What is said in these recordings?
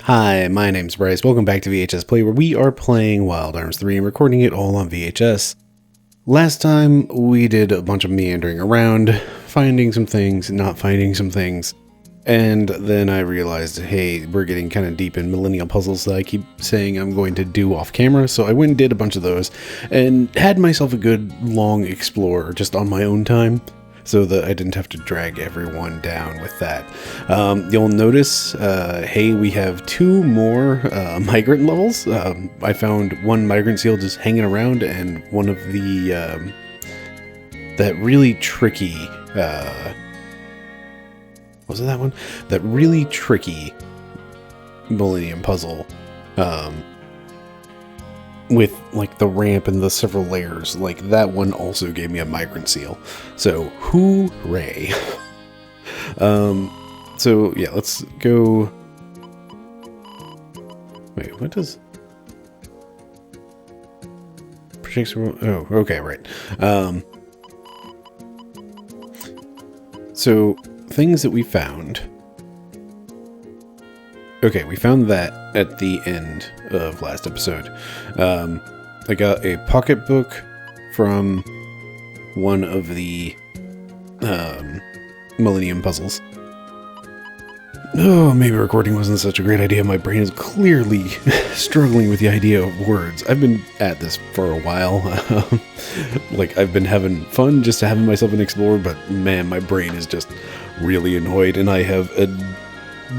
Hi, my name's Bryce. Welcome back to VHS Play, where we are playing Wild Arms 3 and recording it all on VHS. Last time, we did a bunch of meandering around, finding some things, not finding some things, and then I realized, hey, we're getting kind of deep in millennial puzzles that I keep saying I'm going to do off camera, so I went and did a bunch of those, and had myself a good long explore just on my own time, so that I didn't have to drag everyone down with that. You'll notice, hey, we have two more migrant levels. I found one migrant seal just hanging around, and one of the, that really tricky, was it that one? That really tricky Millennium puzzle, with like the ramp and the several layers, like that one also gave me a migrant seal. So hooray. So yeah, let's go. Wait, what does projects? Oh, okay, right. So things that we found. Okay, we found that at the end of last episode. I got a pocketbook from one of the Millennium puzzles. Oh, maybe recording wasn't such a great idea. My brain is clearly struggling with the idea of words. I've been at this for a while. Like, I've been having fun just having myself an explorer, but man, my brain is just really annoyed, and I have a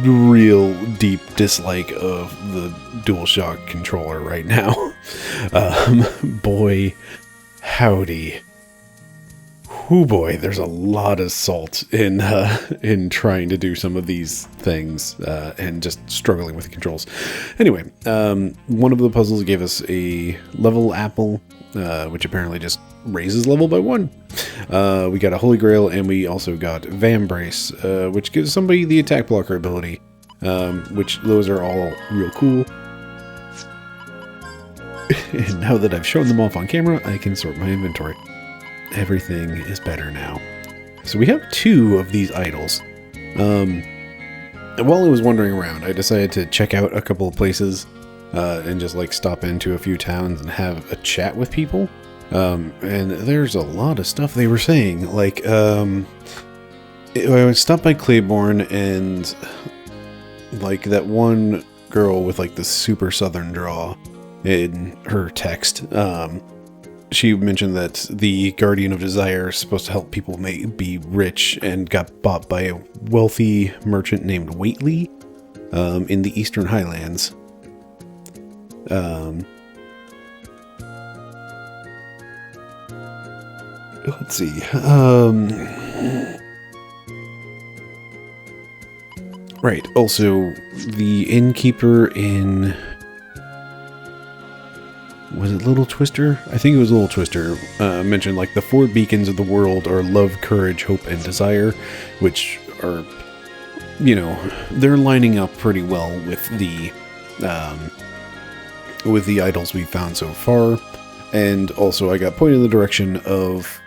real deep dislike of the DualShock controller right now. Boy, howdy. Oh boy, there's a lot of salt in trying to do some of these things and just struggling with the controls. Anyway, one of the puzzles gave us a level apple, which apparently just raises level by 1. We got a Holy Grail, and we also got Vambrace, which gives somebody the attack blocker ability, which those are all real cool. And now that I've shown them off on camera, I can sort my inventory. Everything is better now. So we have 2 of these idols. And while I was wandering around, I decided to check out a couple of places and just like stop into a few towns and have a chat with people. And there's a lot of stuff they were saying. Like, I stopped by Claiborne, and like that one girl with like the super southern draw in her text, she mentioned that the Guardian of Desire is supposed to help people be rich, and got bought by a wealthy merchant named Waitley in the Eastern Highlands. Let's see. Right. Also, the innkeeper in... Was it Little Twister? I think it was Little Twister. Mentioned like the 4 beacons of the world are love, courage, hope, and desire, which are, you know, they're lining up pretty well with the idols we've found so far. And also, I got pointed in the direction of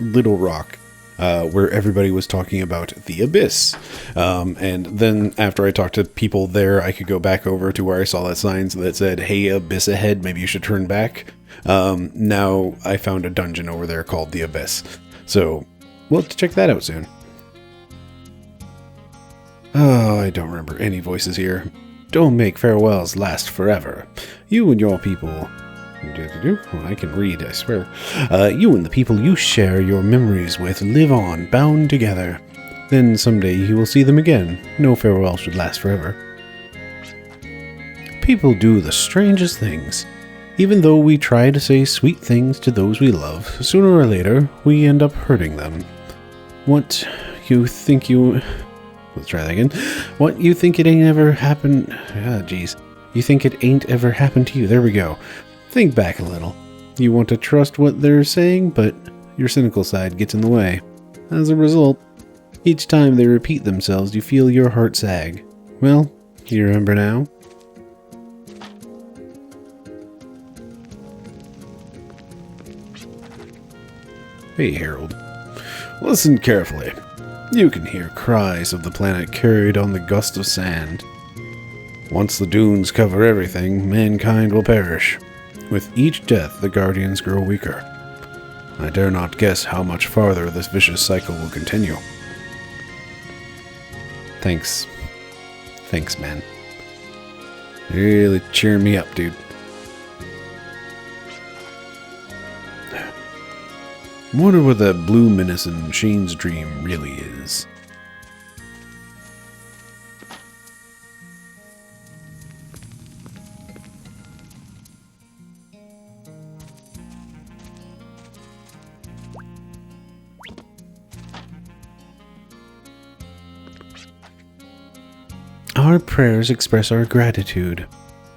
Little Rock, where everybody was talking about the Abyss. And then after I talked to people there, I could go back over to where I saw that sign that said, "Hey, Abyss ahead, maybe you should turn back." Now I found a dungeon over there called the Abyss. So we'll have to check that out soon. Oh, I don't remember any voices here. Don't make farewells last forever. You and your people... Well, I can read, I swear. You and the people you share your memories with live on, bound together. Then someday you will see them again. No farewell should last forever. People do the strangest things. Even though we try to say sweet things to those we love, sooner or later we end up hurting them. Let's try that again. What, you think it ain't ever happened? You think it ain't ever happened to you? There we go. Think back a little. You want to trust what they're saying, but your cynical side gets in the way. As a result, each time they repeat themselves, you feel your heart sag. Well, you remember now? Hey, Harold. Listen carefully. You can hear cries of the planet carried on the gust of sand. Once the dunes cover everything, mankind will perish. With each death, the Guardians grow weaker. I dare not guess how much farther this vicious cycle will continue. Thanks. Thanks, man. Really cheering me up, dude. Wonder what that blue menace in Shane's dream really is. Our prayers express our gratitude.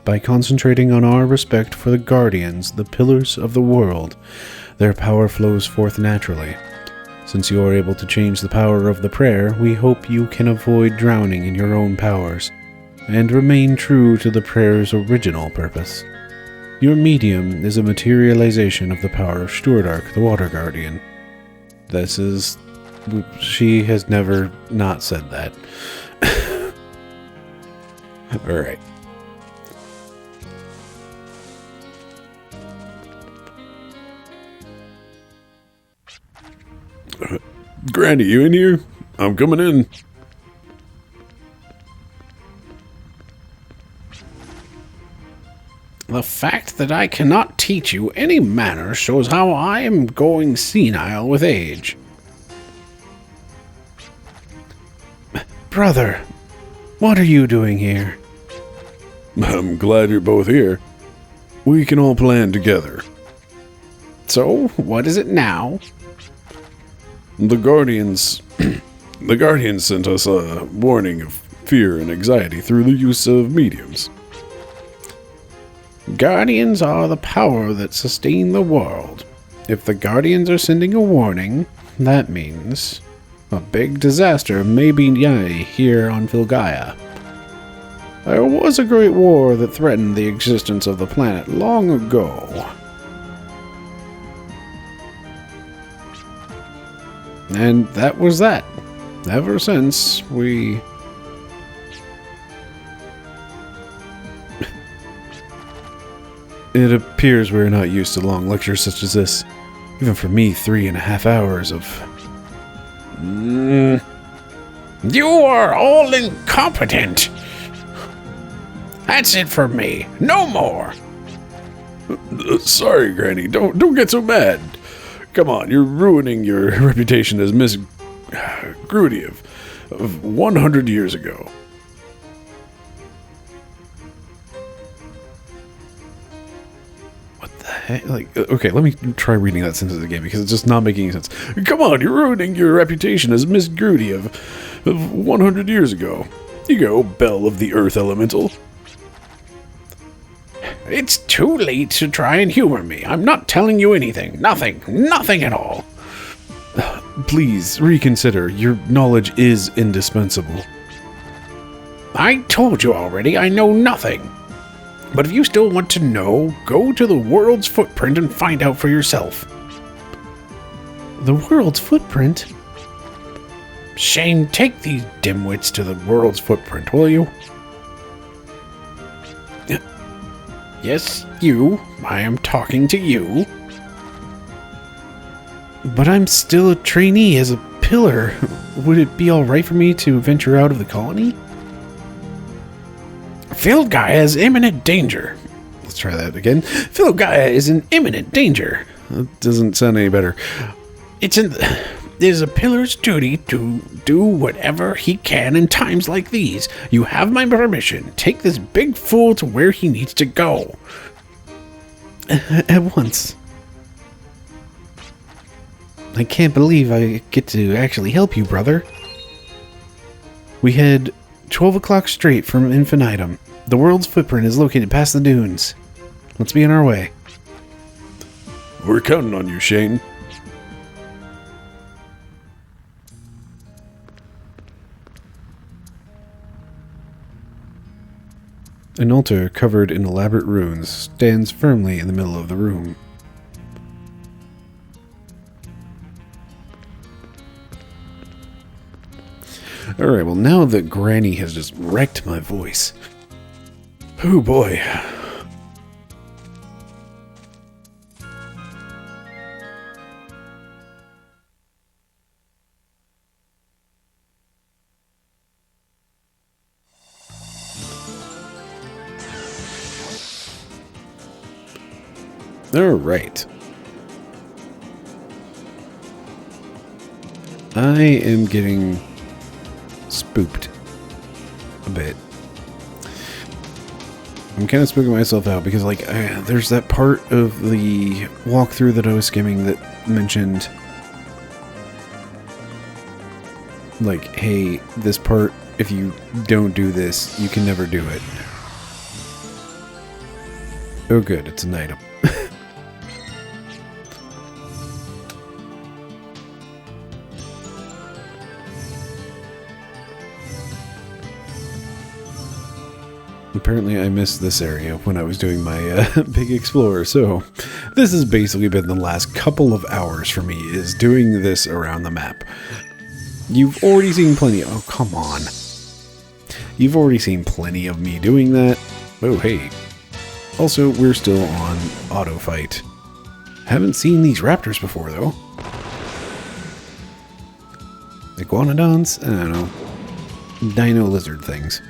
By concentrating on our respect for the Guardians, the pillars of the world, their power flows forth naturally. Since you are able to change the power of the prayer, we hope you can avoid drowning in your own powers, and remain true to the prayer's original purpose. Your medium is a materialization of the power of Stewart, the Water Guardian. She has never not said that. Alright. Granny, you in here? I'm coming in. The fact that I cannot teach you any manners shows how I am going senile with age. Brother, what are you doing here? I'm glad you're both here. We can all plan together. So, what is it now? The Guardians sent us a warning of fear and anxiety through the use of mediums. Guardians are the power that sustain the world. If the Guardians are sending a warning, that means a big disaster may be nigh here on Filgaia. There was a great war that threatened the existence of the planet long ago. And that was that. Ever since, we... It appears we're not used to long lectures such as this. Even for me, 3.5 hours of... You are all incompetent! That's it for me. No more! Sorry, Granny. Don't get so mad. Come on, you're ruining your reputation as Miss Grudy of 100 years ago. What the heck? Like, okay, let me try reading that sentence again because it's just not making any sense. Come on, you're ruining your reputation as Miss Grudy of 100 years ago. You go, Belle of the Earth Elemental. It's too late to try and humor me. I'm not telling you anything. Nothing at all. Please, reconsider. Your knowledge is indispensable. I told you already, I know nothing. But if you still want to know, go to the world's footprint and find out for yourself. The world's footprint? Shane, take these dimwits to the world's footprint, will you? Yes, you. I am talking to you. But I'm still a trainee as a pillar. Would it be alright for me to venture out of the colony? Filgaia is imminent danger. Let's try that again. Filgaia is in imminent danger. That doesn't sound any better. It is a pillar's duty to do whatever he can in times like these. You have my permission. Take this big fool to where he needs to go. At once. I can't believe I get to actually help you, brother. We head 12 o'clock straight from Infinitum. The world's footprint is located past the dunes. Let's be on our way. We're counting on you, Shane. An altar covered in elaborate runes stands firmly in the middle of the room. Alright, well now that Granny has just wrecked my voice, Oh boy. All right. I am getting spooked a bit. I'm kind of spooking myself out because, like, there's that part of the walkthrough that I was skimming that mentioned, like, hey, this part, if you don't do this, you can never do it. Oh good, it's an item. Apparently I missed this area when I was doing my Big Explorer, so this has basically been the last couple of hours for me, is doing this around the map. You've already seen plenty oh come on. You've already seen plenty of me doing that. Oh hey. Also, we're still on auto fight. Haven't seen these raptors before though. Iguanodons? I don't know. Dino lizard things.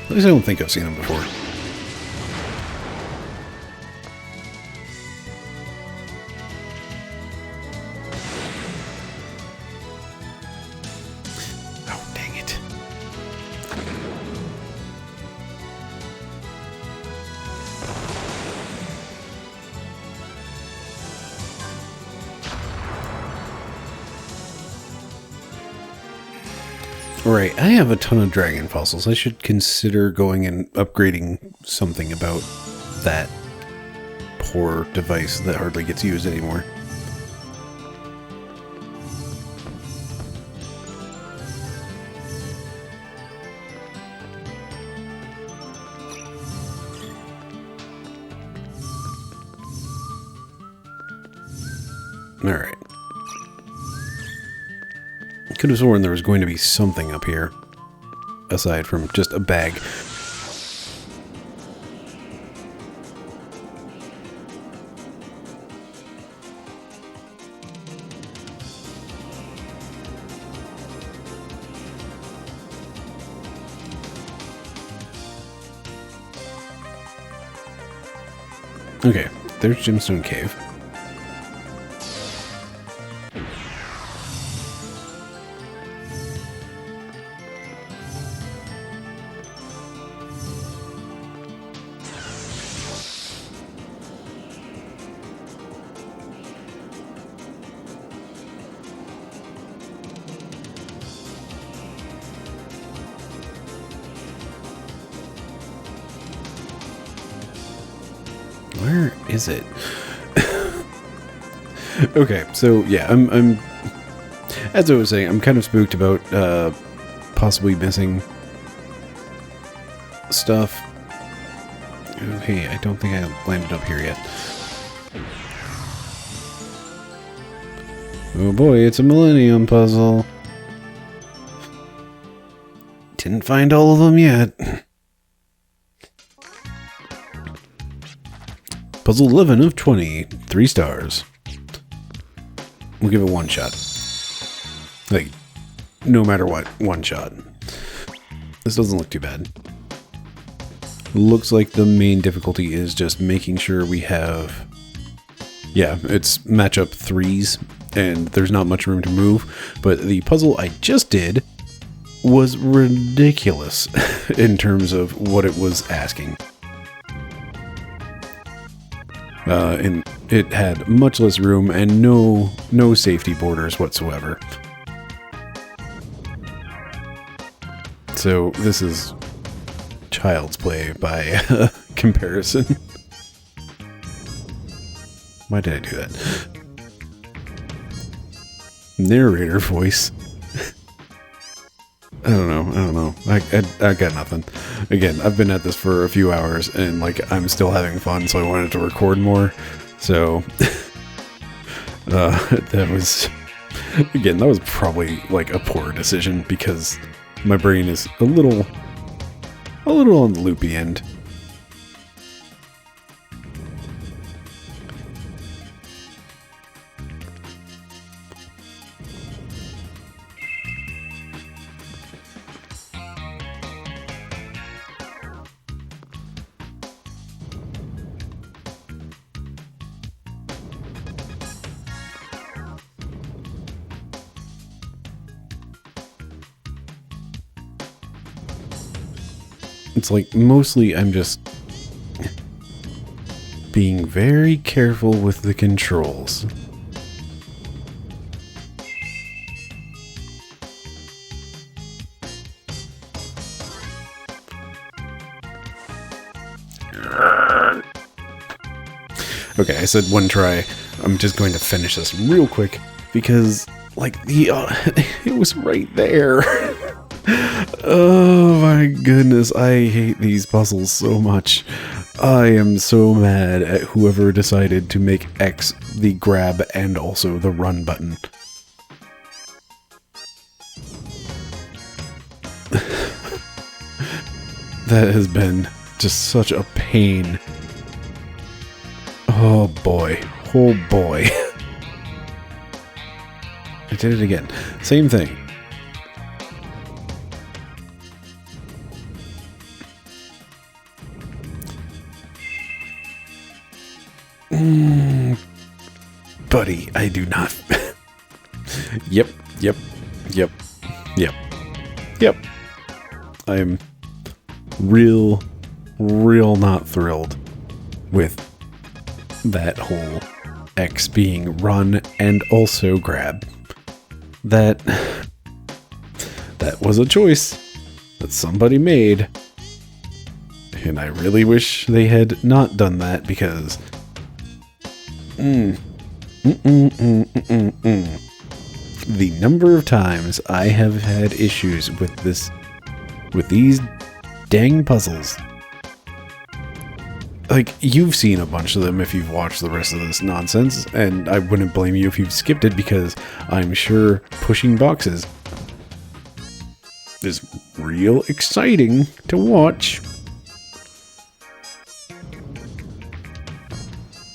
At least I don't think I've seen them before. Oh, dang it. Right, I have a ton of dragon fossils. I should consider going and upgrading something about that poor device that hardly gets used anymore. Alright. Could have sworn there was going to be something up here, aside from just a bag. Okay, there's Gemstone Cave. Where is it? Okay, so yeah, I'm as I was saying, I'm kind of spooked about possibly missing stuff. Okay, I don't think I landed up here yet. Oh boy, it's a Millennium puzzle. Didn't find all of them yet. Puzzle 11 of 20. 3 stars. We'll give it one shot. Like, no matter what, one shot. This doesn't look too bad. Looks like the main difficulty is just making sure we have... Yeah, it's matchup 3s, and there's not much room to move. But the puzzle I just did was ridiculous in terms of what it was asking. And it had much less room and no safety borders whatsoever. So this is child's play by comparison. Why did I do that? Narrator voice. I don't know. I got nothing. Again, I've been at this for a few hours and like I'm still having fun, so I wanted to record more. So, that was, again, that was probably like a poor decision because my brain is a little on the loopy end. It's like mostly I'm just being very careful with the controls. Okay, I said one try. I'm just going to finish this real quick because, like, it was right there. Oh my goodness, I hate these puzzles so much. I am so mad at whoever decided to make X the grab and also the run button. That has been just such a pain. Oh boy. Oh boy. I did it again. Same thing. Buddy, I do not. Yep. I'm real not thrilled with that whole X being run and also grab. That was a choice that somebody made. And I really wish they had not done that because the number of times I have had issues with these dang puzzles. Like, you've seen a bunch of them if you've watched the rest of this nonsense, and I wouldn't blame you if you've skipped it because I'm sure pushing boxes is real exciting to watch.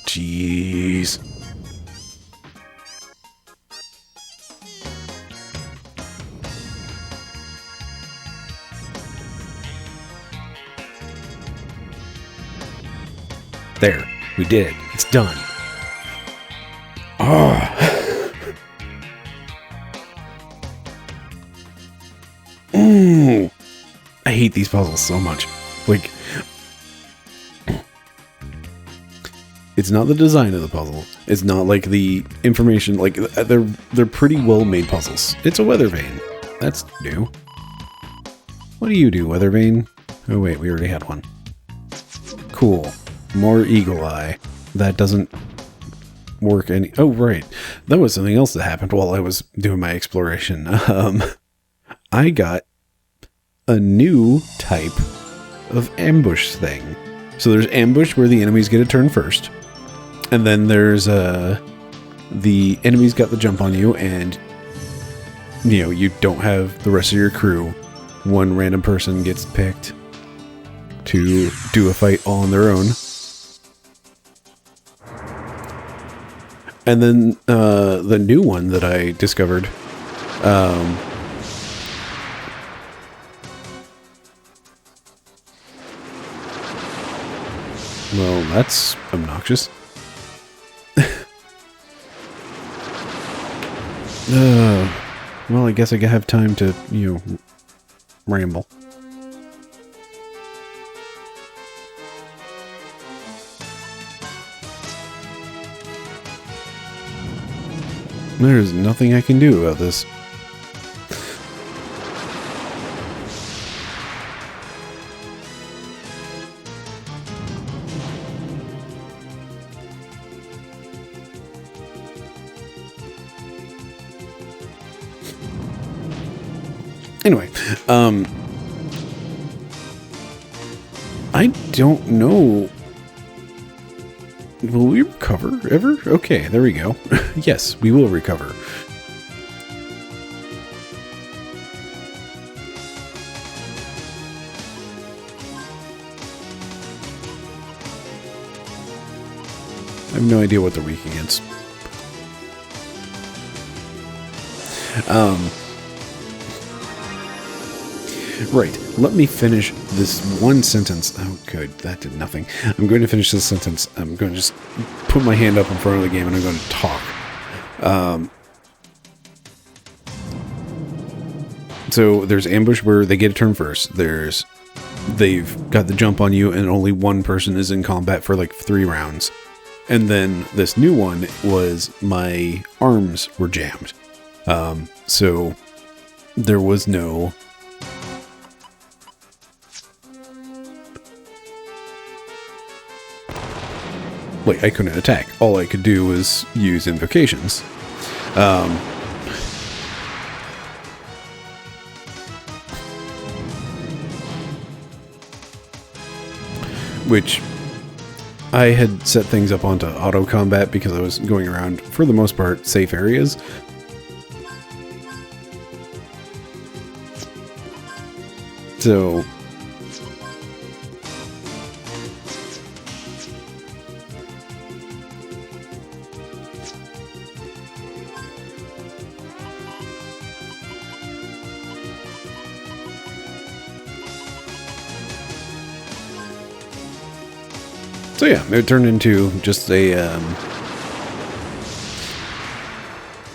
Jeez. There, we did it. It's done. Oh. I hate these puzzles so much. Like, it's not the design of the puzzle. It's not like the information. Like, they're pretty well made puzzles. It's a weather vane. That's new. What do you do, weather vane? Oh wait, we already had one. Cool. More eagle eye. That doesn't work any. Oh right, that was something else that happened while I was doing my exploration. I got a new type of ambush thing. So there's ambush where the enemies get a turn first. And then there's the enemies got the jump on you and you don't have the rest of your crew. One random person gets picked to do a fight all on their own. And then the new one that I discovered well, that's obnoxious. Well, I guess I have time to, ramble. There's nothing I can do about this. Anyway, I don't know Will we recover ever? Okay, there we go. Yes, we will recover. I have no idea what they're weak against. Right, let me finish this one sentence. Oh, good, that did nothing. I'm going to finish this sentence. I'm going to just put my hand up in front of the game and I'm going to talk. So there's ambush where they get a turn first. They've got the jump on you and only one person is in combat for like 3 rounds. And then this new one was my arms were jammed. So there was no... Like, I couldn't attack. All I could do was use invocations. Which I had set things up onto auto combat because I was going around, for the most part, safe areas. So... So yeah, it turned into just a,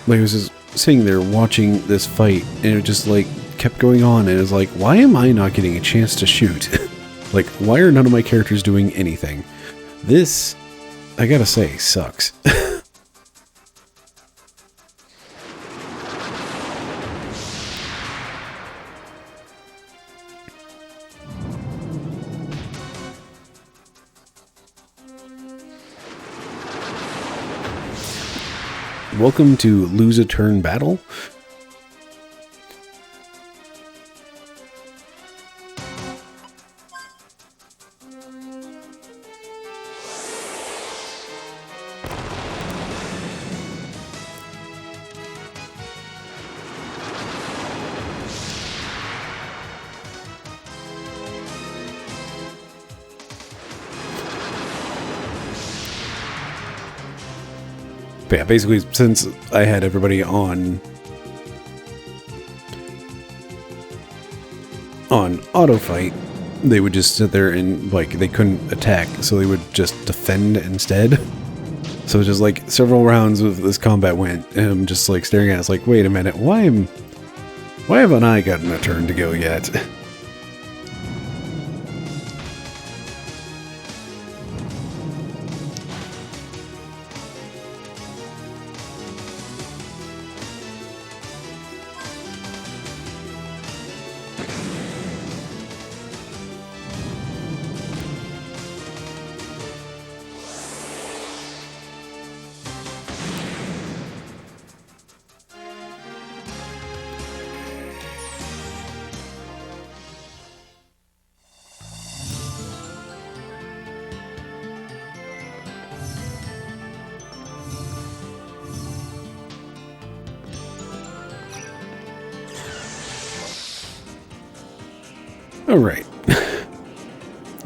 like I was just sitting there watching this fight, and it just like kept going on, and it was like, why am I not getting a chance to shoot? Like, why are none of my characters doing anything? This, I gotta say, sucks. Welcome to Lose a Turn Battle. But yeah, basically, since I had everybody on auto fight, they would just sit there and, like, they couldn't attack, so they would just defend instead. So just, like, several rounds of this combat went, and I'm just, like, staring at it, it's like, wait a minute, why haven't I gotten a turn to go yet? Alright,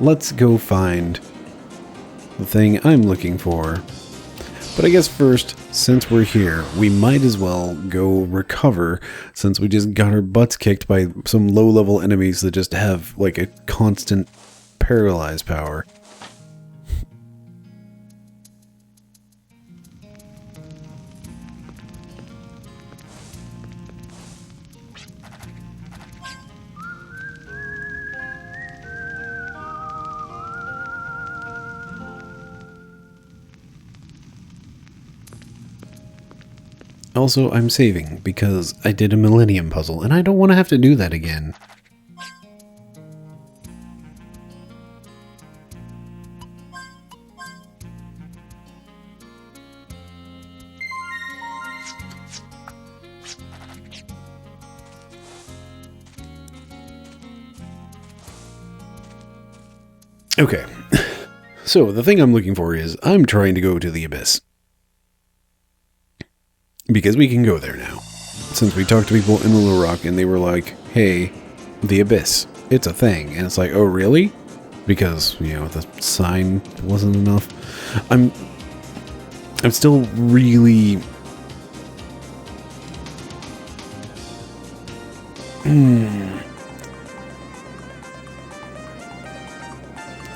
let's go find the thing I'm looking for. But I guess first, since we're here, we might as well go recover, since we just got our butts kicked by some low-level enemies that just have, like, a constant paralyze power. Also, I'm saving because I did a Millennium puzzle, and I don't want to have to do that again. Okay, So the thing I'm looking for is I'm trying to go to the Abyss. Because we can go there now. Since we talked to people in Little Rock and they were like, hey, the Abyss, it's a thing. And it's like, oh, really? Because, you know, the sign wasn't enough. I'm still really...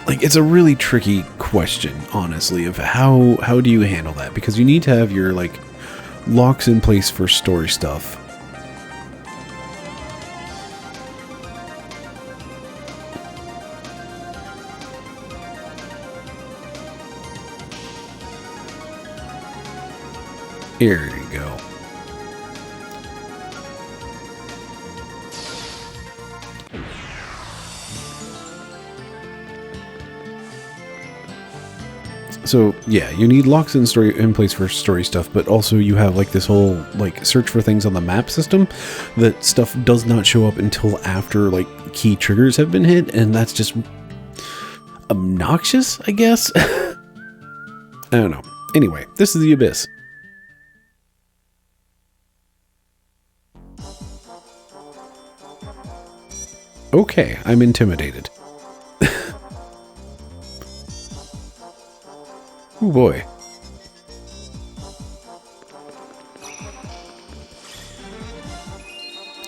Like, it's a really tricky question, honestly, of how do you handle that? Because you need to have your, like, locks in place for story stuff. Here you go. So, yeah, you need locks in place for story stuff, but also you have, like, this whole, like, search for things on the map system that stuff does not show up until after, like, key triggers have been hit, and that's just obnoxious, I guess? I don't know. Anyway, this is the Abyss. Okay, I'm intimidated. Oh boy.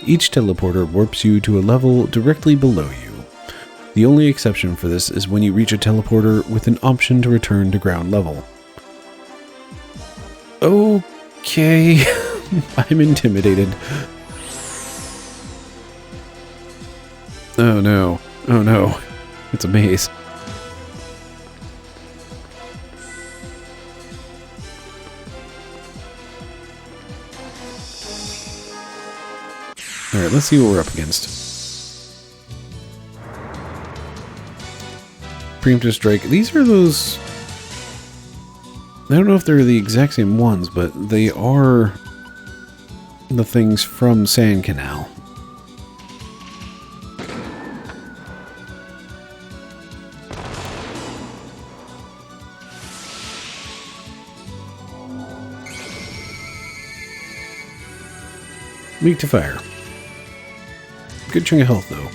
Each teleporter warps you to a level directly below you. The only exception for this is when you reach a teleporter with an option to return to ground level. Okay, I'm intimidated. Oh no, oh no, it's a maze. Alright, let's see what we're up against. Preemptive Strike. These are those... I don't know if they're the exact same ones, but they are the things from Sand Canal. Weak to fire. Good chunk of health, though.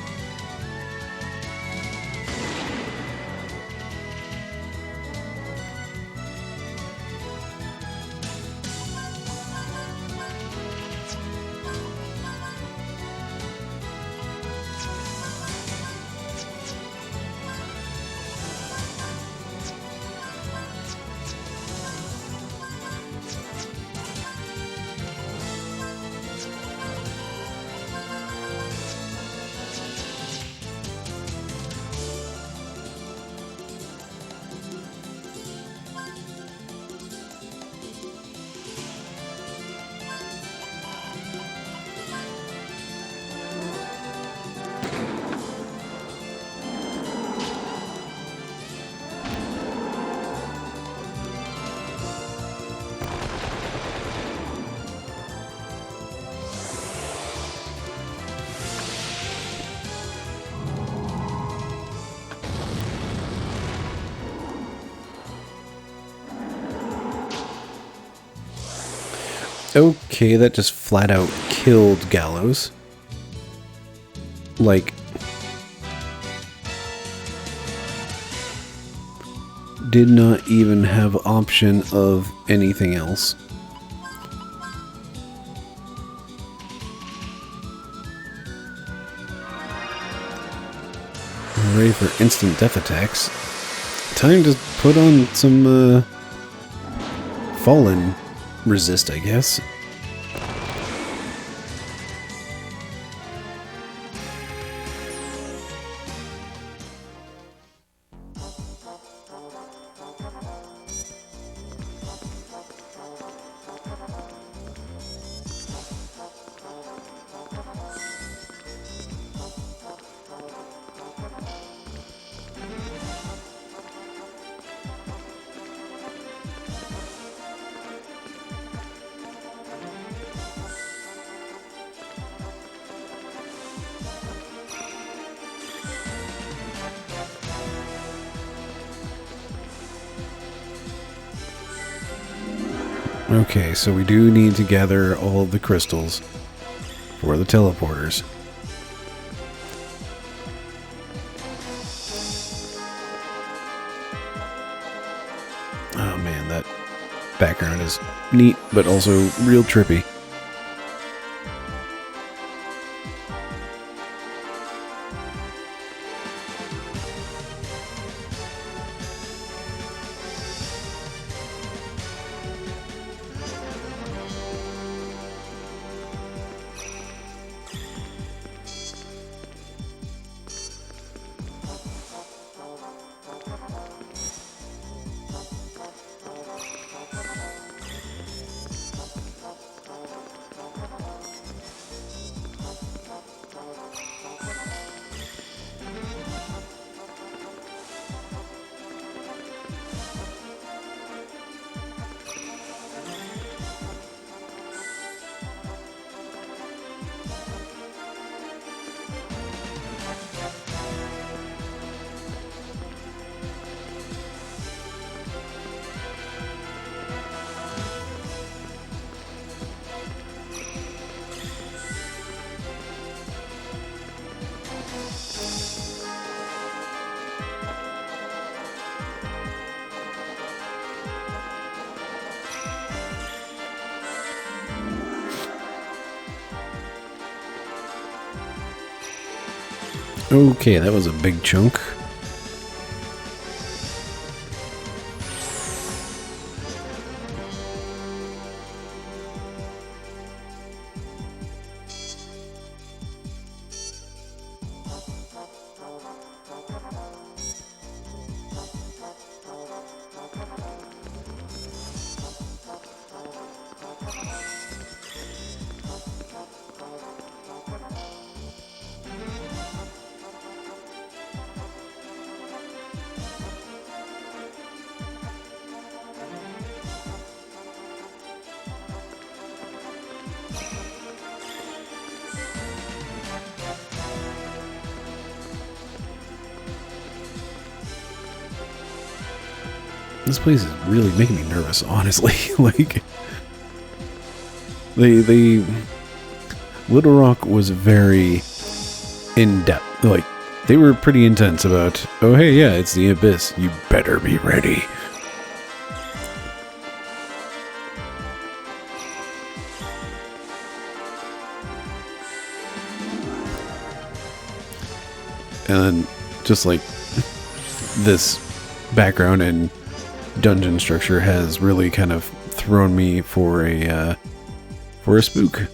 Okay, that just flat out killed Gallows. Like, did not even have option of anything else. I'm ready for instant death attacks. Time to put on some fallen resist, I guess. Okay, so we do need to gather all of the crystals for the teleporters. Oh man, that background is neat, but also real trippy. Okay, that was a big chunk. This place is really making me nervous, honestly. Like, Little Rock was very in-depth. Like, they were pretty intense about, oh hey, yeah, it's the Abyss. You better be ready. And then, just like, this background and dungeon structure has really kind of thrown me for a spook.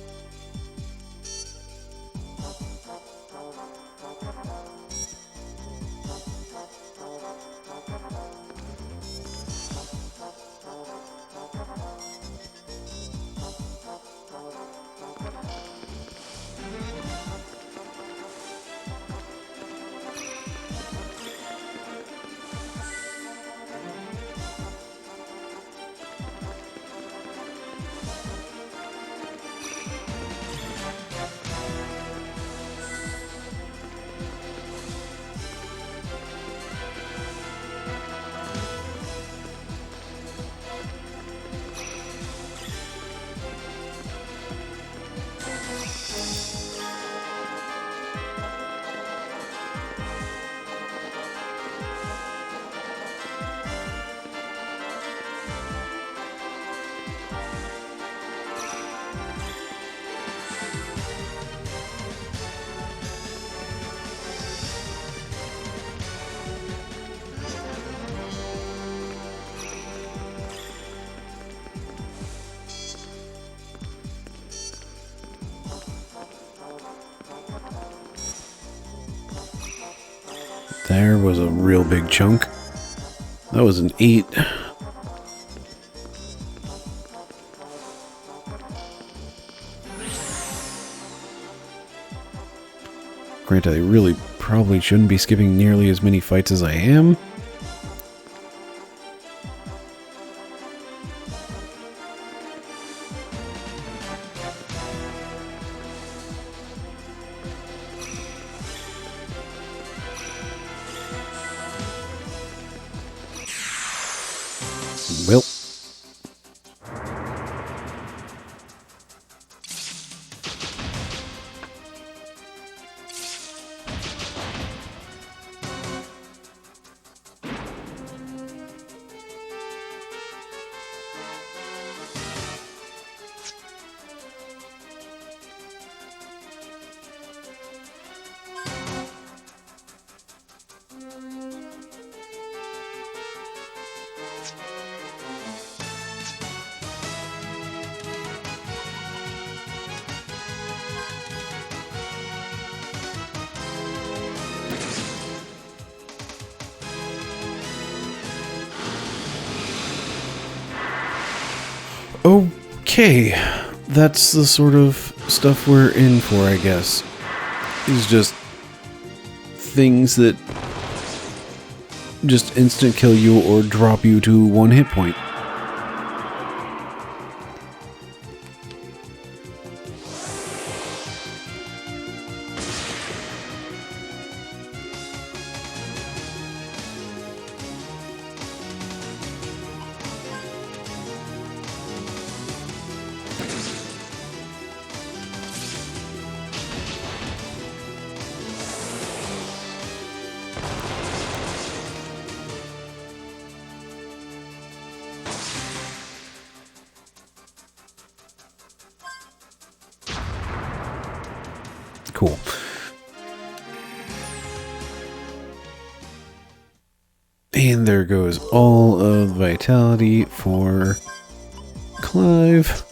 There was a real big chunk. That was an 8. Granted, I really probably shouldn't be skipping nearly as many fights as I am. Well, Okay, that's the sort of stuff we're in for, I guess. It's just things that just instant kill you or drop you to 1 hit point. Cool. And there goes all of vitality for Clive.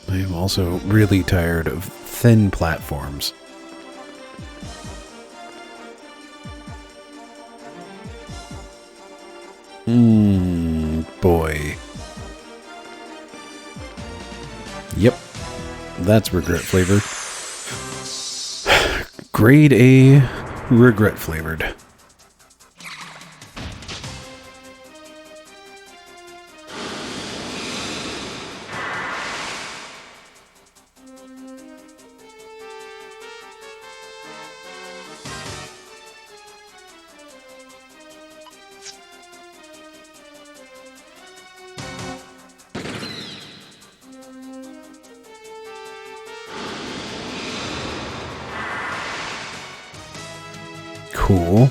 I am also really tired of thin platforms. Boy. Yep. That's regret flavored. Grade A regret flavored. Cool.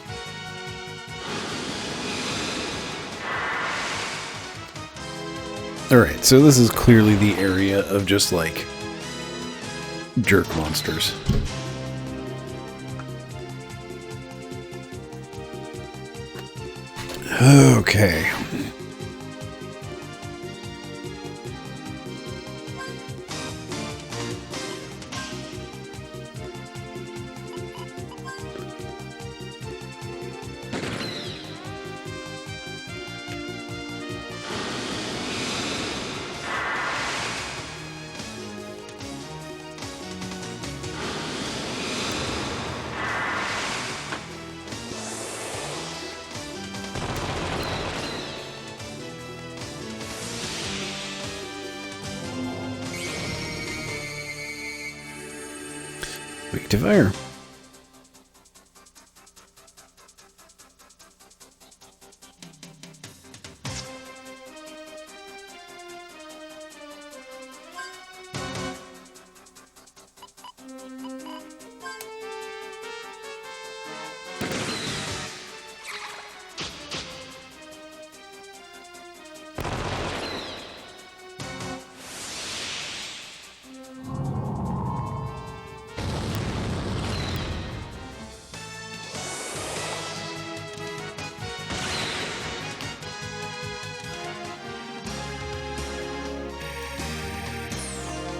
Alright, so this is clearly the area of just like jerk monsters. Okay. Weak to fire.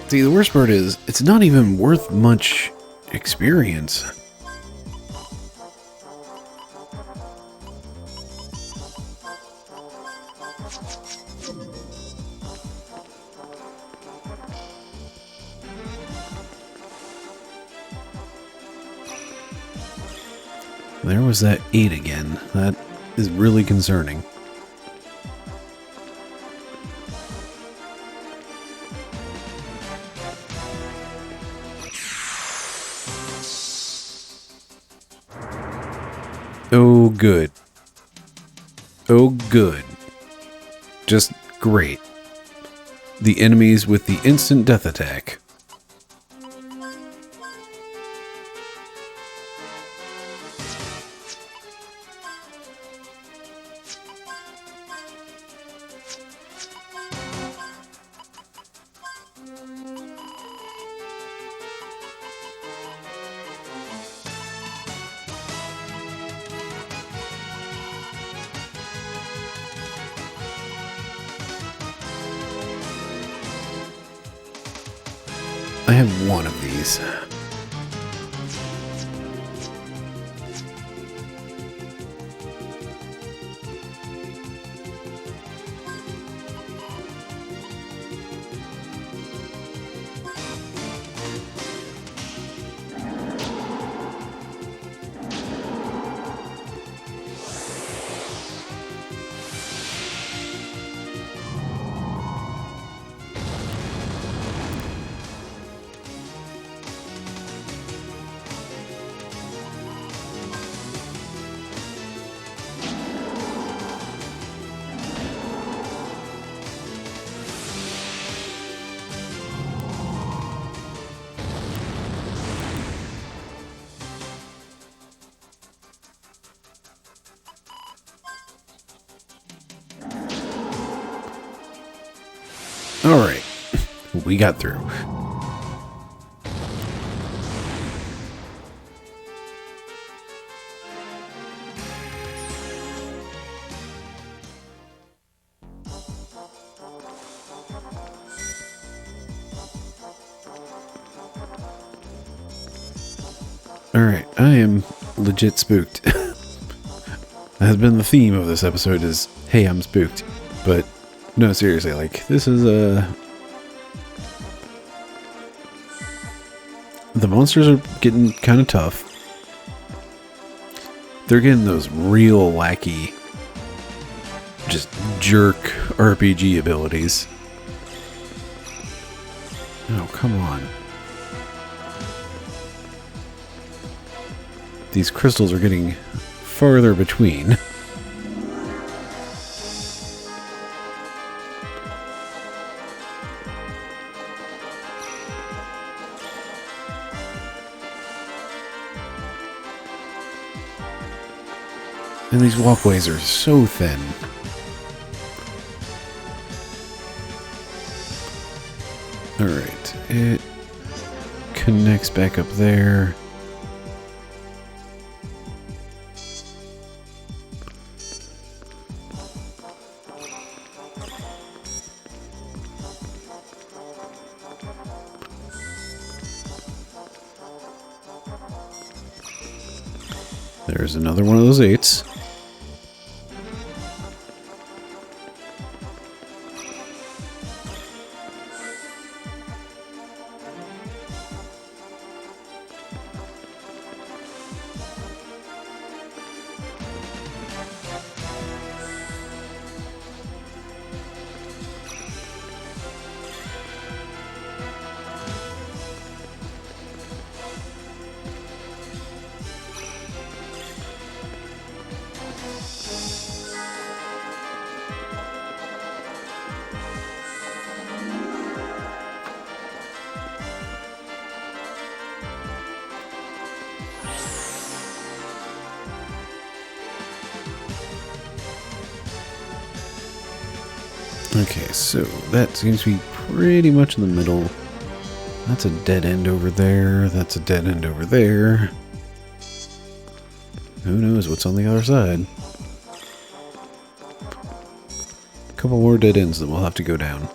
See, the worst part is, it's not even worth much experience. There was that 8 again. That is really concerning. Oh, good. Oh, good. Just great. The enemies with the instant death attack. I have one of these. Alright, we got through. Alright, I am legit spooked. That has been the theme of this episode is, hey, I'm spooked. But, no, seriously, like, this is the monsters are getting kind of tough. They're getting those real wacky, just jerk RPG abilities. Oh, come on. These crystals are getting farther between. And these walkways are so thin. Alright, it connects back up there. There's another one of those 8s. Okay, so that seems to be pretty much in the middle. That's a dead end over there. That's a dead end over there. Who knows what's on the other side? A couple more dead ends that we'll have to go down.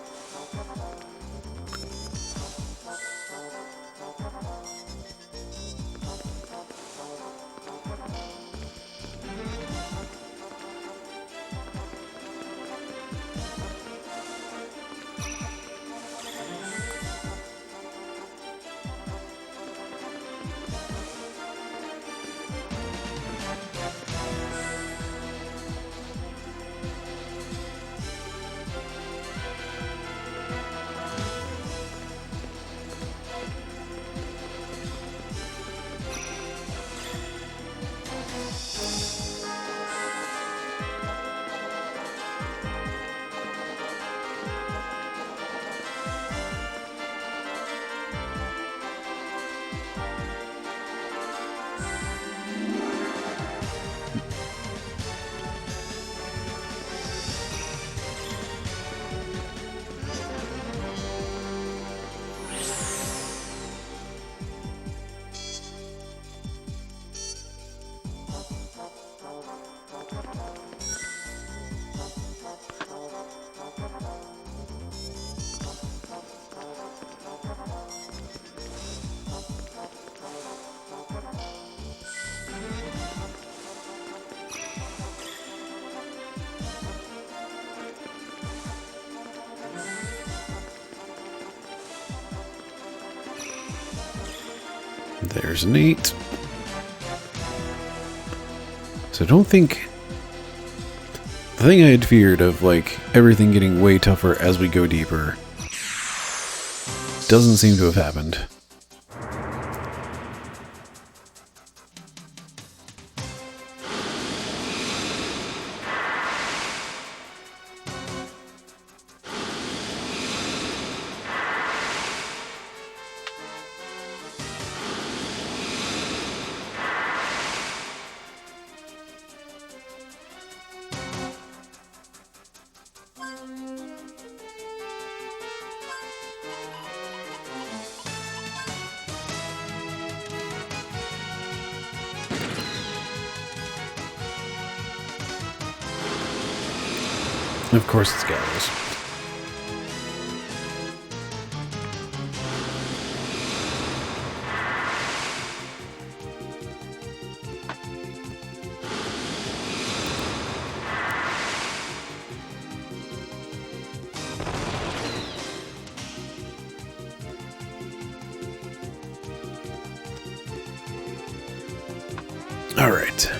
There's an 8. So don't think... The thing I had feared of, like, everything getting way tougher as we go deeper doesn't seem to have happened. Of course it's gallows. All right.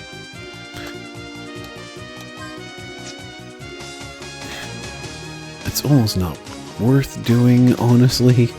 It's almost not worth doing, honestly.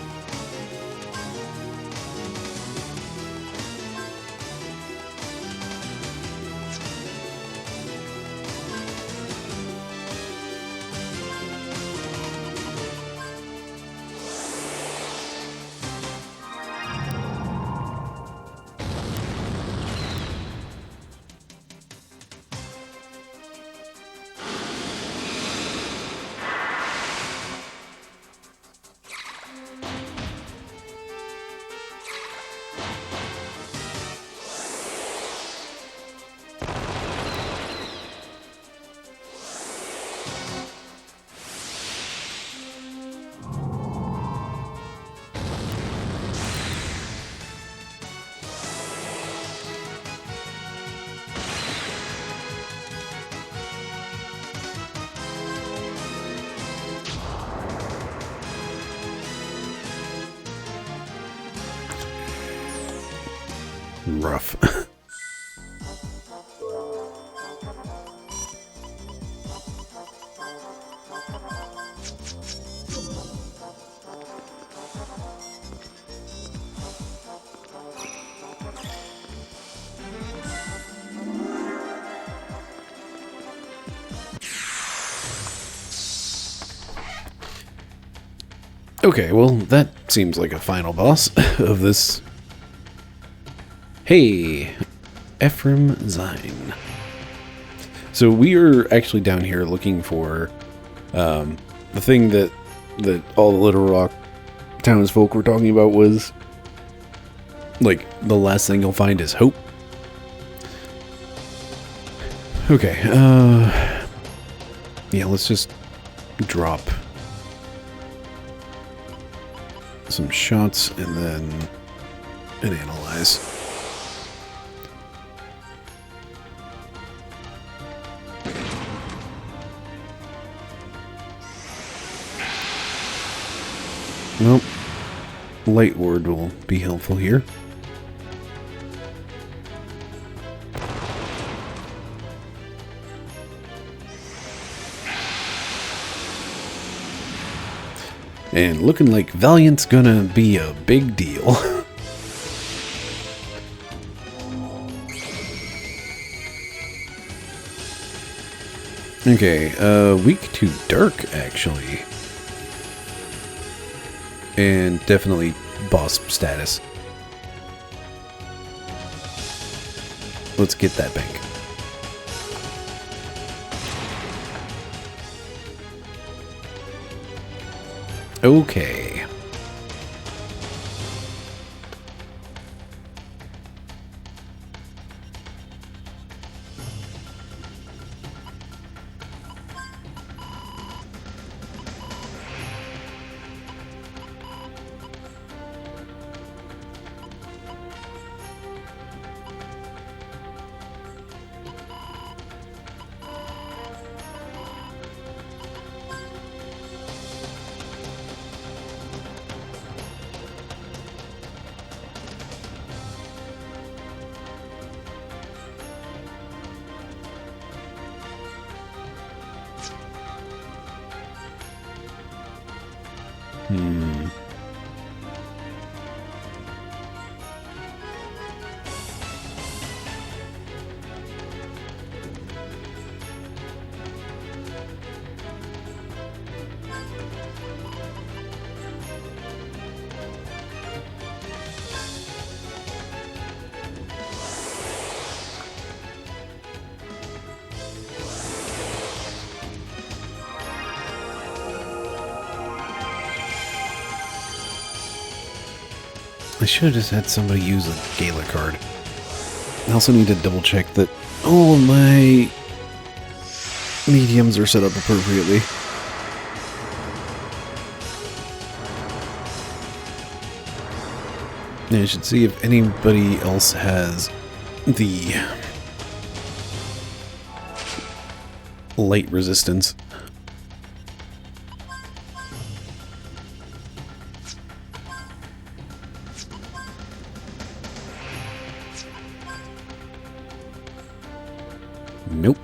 Rough. Okay, well, that seems like a final boss of this. Hey, Ephraim Zine. So we are actually down here looking for the thing that all the Little Rock townsfolk were talking about was, like, the last thing you'll find is hope. Okay, yeah, let's just drop some shots and then analyze. Nope. Light ward will be helpful here. And looking like Valiant's gonna be a big deal. Okay, weak to dark, actually. And definitely boss status. Let's get that bank. Okay. I should have just had somebody use a Gala card. I also need to double check that all of my mediums are set up appropriately. And I should see if anybody else has the light resistance. Nope.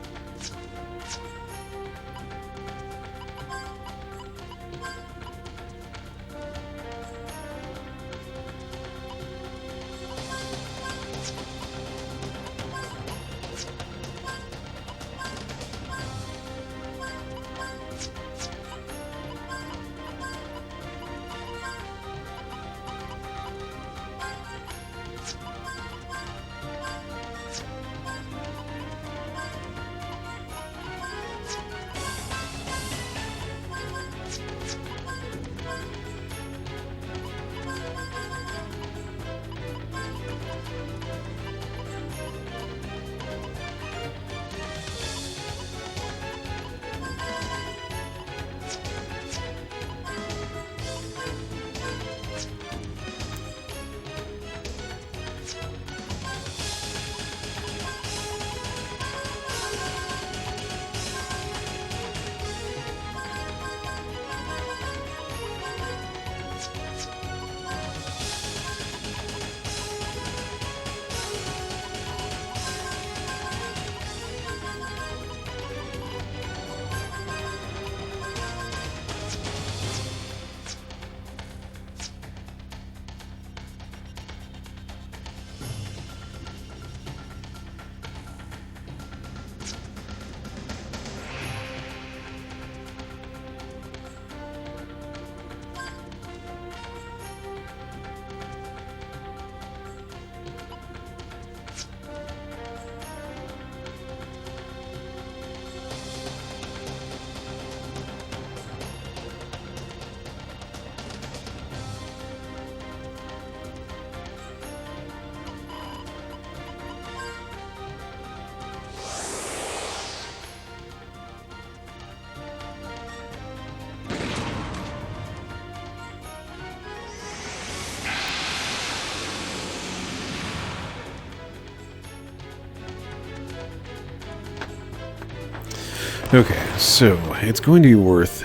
Okay, so it's going to be worth...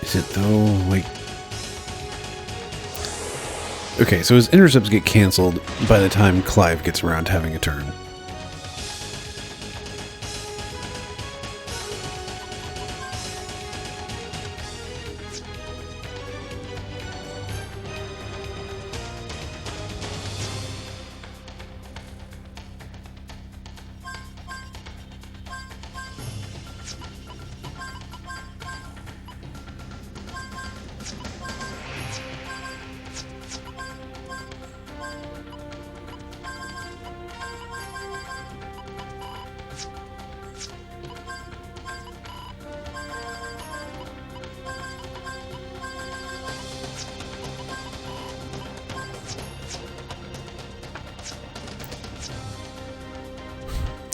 Is it though? Like... Okay, so his intercepts get canceled by the time Clive gets around to having a turn.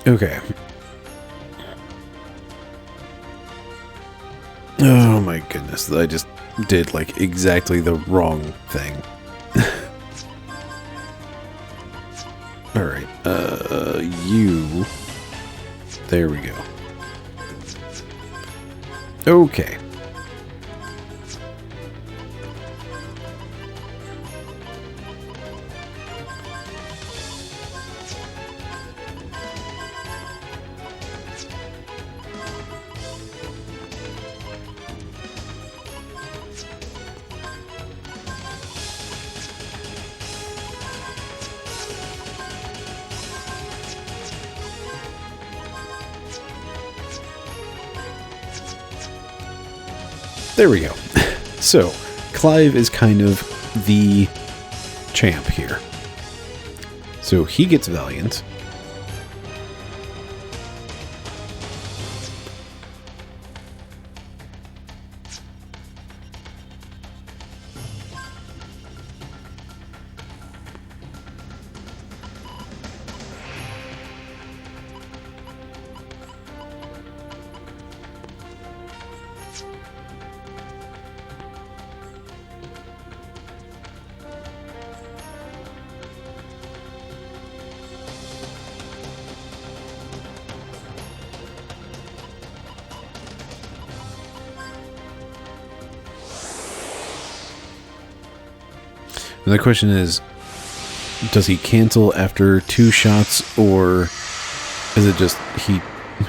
Okay. Oh my goodness, I just did like exactly the wrong thing. Alright, you... There we go. Okay. There we go. So, Clive is kind of the champ here. So he gets Valiant. And the question is, does he cancel after 2 shots, or is it just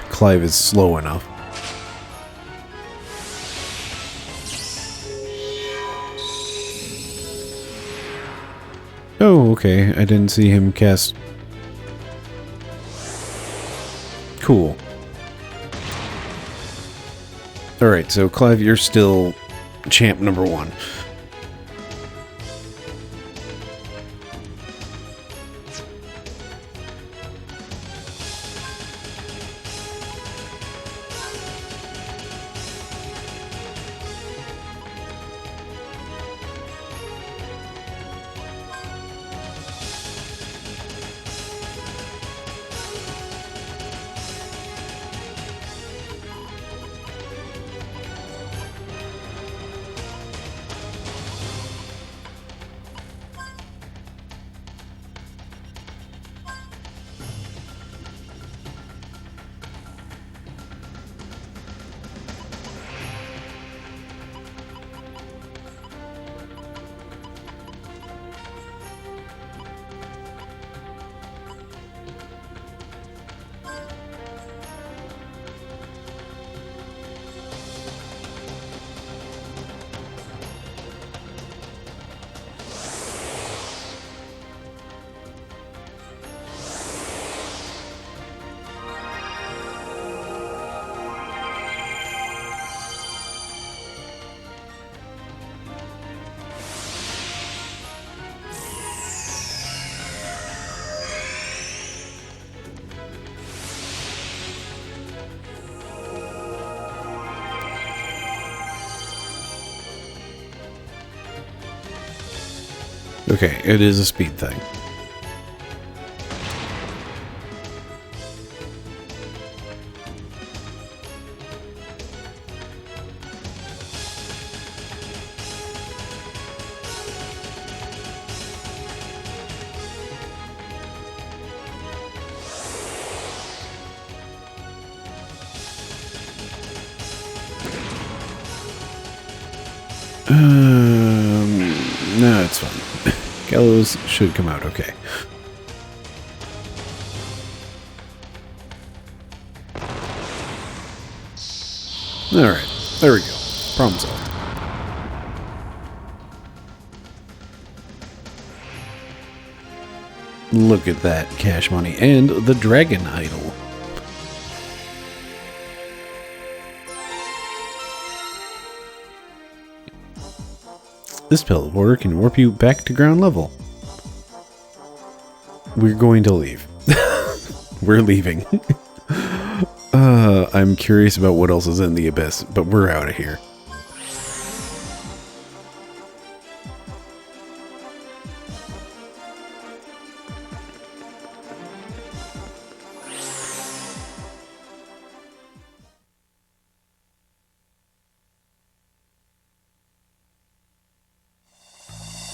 Clive is slow enough? Oh, okay. I didn't see him cast. Cool. Alright, so Clive, you're still champ number 1. Okay, it is a speed thing. No, it's fine. Gallows should come out okay. Alright, there we go. Problem solved. Look at that cash money and the dragon idol. This teleporter can warp you back to ground level. We're going to leave. We're leaving. I'm curious about what else is in the abyss, but we're out of here.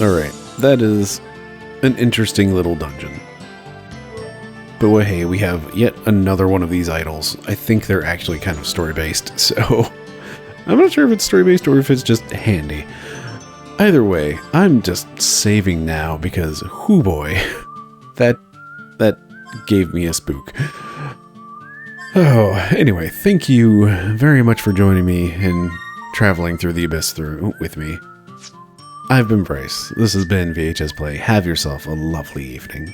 Alright, that is an interesting little dungeon. But well, hey, we have yet another one of these idols. I think they're actually kind of story-based, so I'm not sure if it's story-based or if it's just handy. Either way, I'm just saving now because, hoo boy, that gave me a spook. Oh, anyway, thank you very much for joining me and traveling through the abyss with me. I've been Bryce. This has been VHS Play. Have yourself a lovely evening.